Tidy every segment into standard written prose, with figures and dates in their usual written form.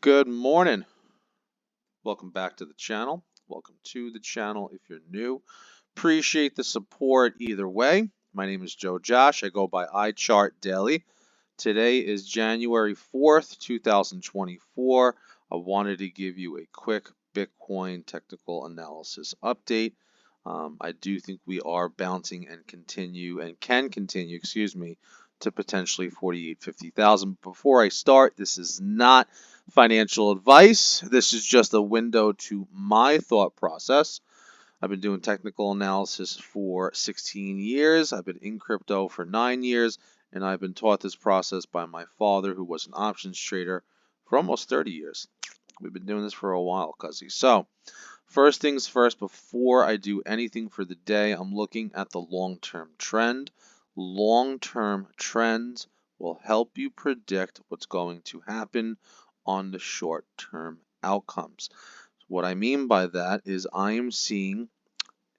Good morning. Welcome back to the channel. Welcome to the channel if you're new. Appreciate the support either way. My name is Joe Josh. I go by iChart Daily. Today is January 4th, 2024. I wanted to give you a quick Bitcoin technical analysis update. I do think we are bouncing and can continue, to potentially 48, 50,000. Before I start, this is not financial advice. This is just a window to my thought process. I've been doing technical analysis for 16 years. I've been in crypto for 9 years, and I've been taught this process by my father, who was an options trader for almost 30 years. We've been doing this for a while, cuzzy. So, first things first, before I do anything for the day, I'm looking at the long-term trend. Long-term trends will help you predict what's going to happen on the short-term outcomes. What I mean by that is I am seeing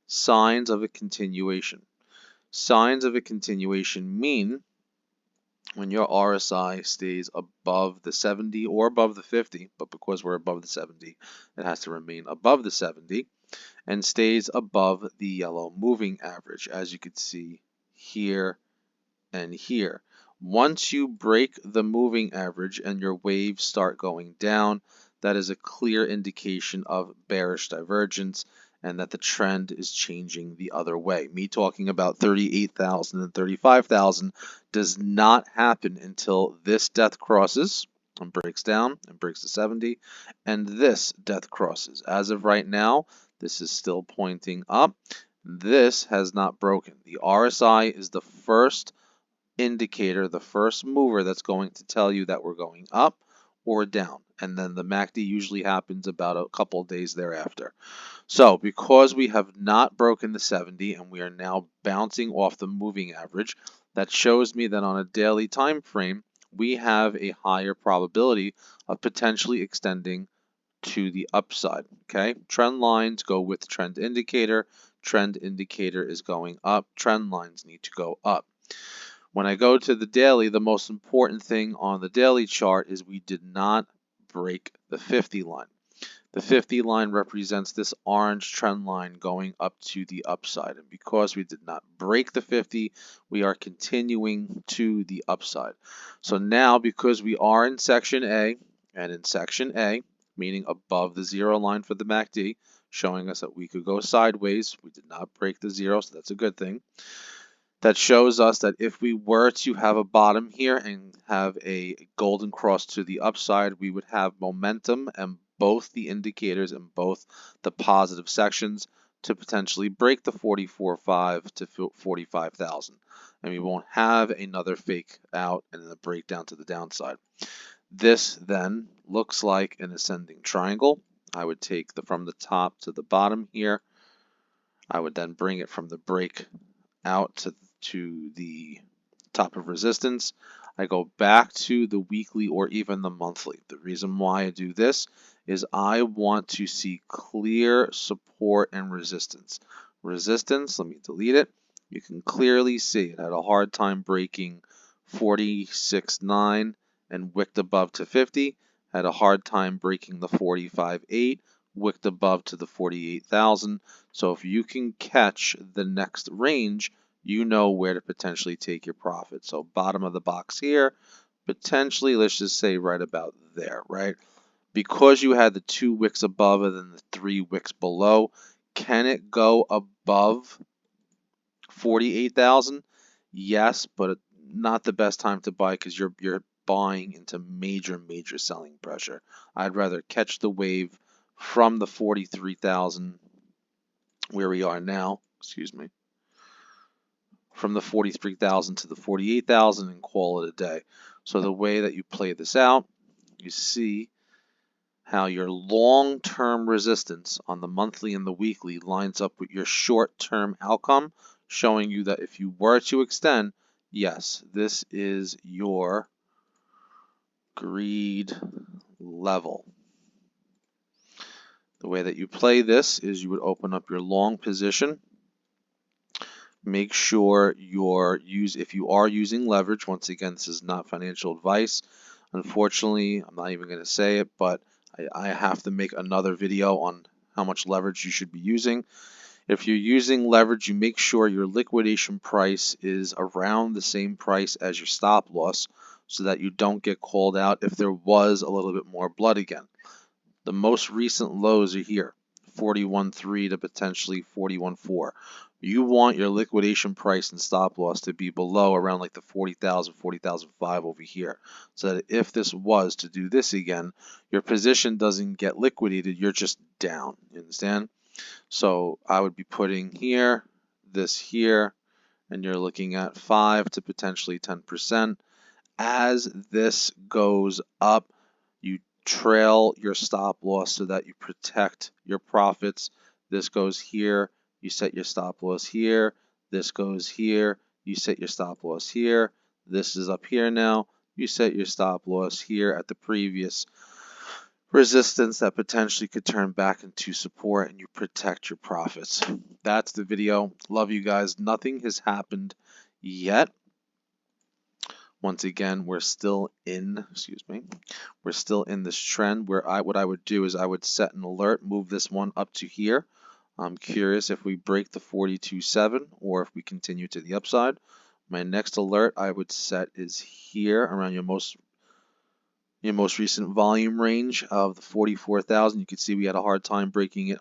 signs of a continuation. Signs of a continuation mean when your RSI stays above the 70 or above the 50, but because we're above the 70, it has to remain above the 70, and stays above the yellow moving average, as you can see here and here. Once you break the moving average and your waves start going down, that is a clear indication of bearish divergence and that the trend is changing the other way. Me talking about 38,000 and 35,000 does not happen until this death crosses and breaks down and breaks to 70, and this death crosses. As of right now, this is still pointing up. This has not broken. The RSI is the first indicator, the first mover that's going to tell you that we're going up or down. And then the MACD usually happens about a couple of days thereafter. So because we have not broken the 70 and we are now bouncing off the moving average, that shows me that on a daily time frame, we have a higher probability of potentially extending to the upside. Okay, trend lines go with trend indicator. Trend indicator is going up. Trend lines need to go up. When I go to the daily, the most important thing on the daily chart is we did not break the 50 line. The 50 line represents this orange trend line going up to the upside. And because we did not break the 50, we are continuing to the upside. So now, because we are in section A, and in section A, meaning above the zero line for the MACD, showing us that we could go sideways, we did not break the zero, so that's a good thing. That shows us that if we were to have a bottom here and have a golden cross to the upside, we would have momentum and both the indicators in both the positive sections to potentially break the 44.5 to 45,000. And we won't have another fake out and a breakdown to the downside. This then looks like an ascending triangle. I would take from the top to the bottom here. I would then bring it from the break out to the top of resistance. I go back to the weekly or even the monthly. The reason why I do this is I want to see clear support and resistance. Resistance, let me delete it. You can clearly see it had a hard time breaking 46.9 and wicked above to 50. Had a hard time breaking the 45.8, wicked above to the 48,000. So if you can catch the next range, you know where to potentially take your profit. So bottom of the box here, potentially, let's just say right about there, right? Because you had the 2 wicks above and then the 3 wicks below, can it go above 48,000? Yes, but not the best time to buy because you're buying into major selling pressure. I'd rather catch the wave from the 43,000 where we are now, from the 43,000 to the 48,000 and call it a day. So the way that you play this out, you see how your long-term resistance on the monthly and the weekly lines up with your short-term outcome, showing you that if you were to extend, yes, this is your greed level. The way that you play this is you would open up your long position. Make sure if you are using leverage, once again, this is not financial advice. Unfortunately, I'm not even going to say it, but I have to make another video on how much leverage you should be using. If you're using leverage, you make sure your liquidation price is around the same price as your stop loss so that you don't get called out if there was a little bit more blood again. The most recent lows are here, 41.3 to potentially 41.4. You want your liquidation price and stop loss to be below around like the 40,000, 40,005 over here. So that if this was to do this again, your position doesn't get liquidated, you're just down. You understand? So I would be putting here, this here, and you're looking at 5 to potentially 10%. As this goes up, you trail your stop loss so that you protect your profits. This goes here, you set your stop loss here. This goes here, you set your stop loss here. This is up here now, you set your stop loss here at the previous resistance that potentially could turn back into support, and you protect your profits. That's the video. Love you guys. Nothing has happened yet. Once again, we're still in, we're still in this trend where what I would do is I would set an alert, move this one up to here. I'm curious if we break the 42.7 or if we continue to the upside. My next alert I would set is here around your most recent volume range of the 44,000. You can see we had a hard time breaking it,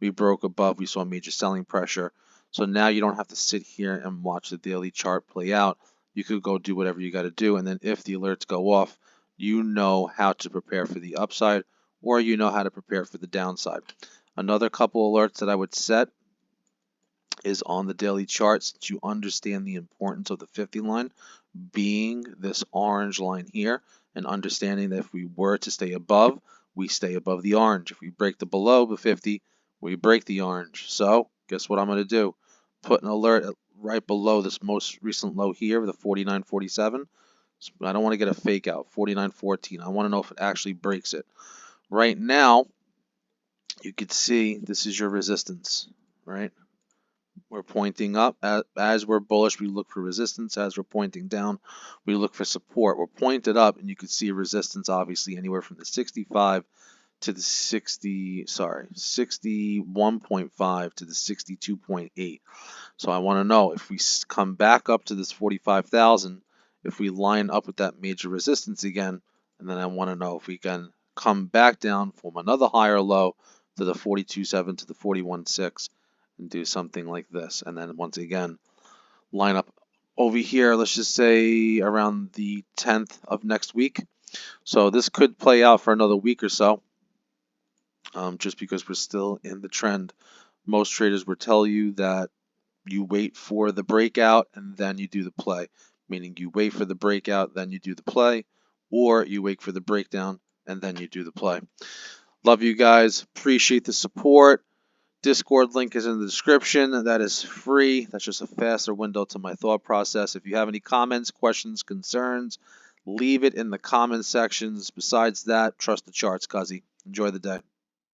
We broke above, we saw major selling pressure. So now you don't have to sit here and watch the daily chart play out. You could go do whatever you got to do, and then if the alerts go off, you know how to prepare for the upside, or you know how to prepare for the downside. Another couple alerts that I would set is on the daily chart, since you understand the importance of the 50 line being this orange line here, and understanding that if we were to stay above, we stay above the orange. If we break the below the 50, we break the orange. So guess what I'm going to do? Put an alert right below this most recent low here, the 49.47. I don't want to get a fake out, 49.14. I want to know if it actually breaks it. Right now, you can see this is your resistance, right? We're pointing up. As we're bullish, we look for resistance. As we're pointing down, we look for support. We're pointed up, and you can see resistance obviously anywhere from the 65 to the 61.5 to the 62.8. So I want to know if we come back up to this 45,000, if we line up with that major resistance again, and then I want to know if we can come back down from another higher low to the 42.7 to the 41.6. and do something like this, and then once again line up over here, let's just say around the 10th of next week. So this could play out for another week or so, just because we're still in the trend. Most traders will tell you that you wait for the breakout and then you do the play, meaning you wait for the breakout, then you do the play, or you wait for the breakdown and then you do the play. Love you guys, appreciate the support. Discord link is in the description. That is free. That's just a faster window to my thought process. If you have any comments, questions, concerns, leave it in the comment sections. Besides that, trust the charts, cuzzy. Enjoy the day.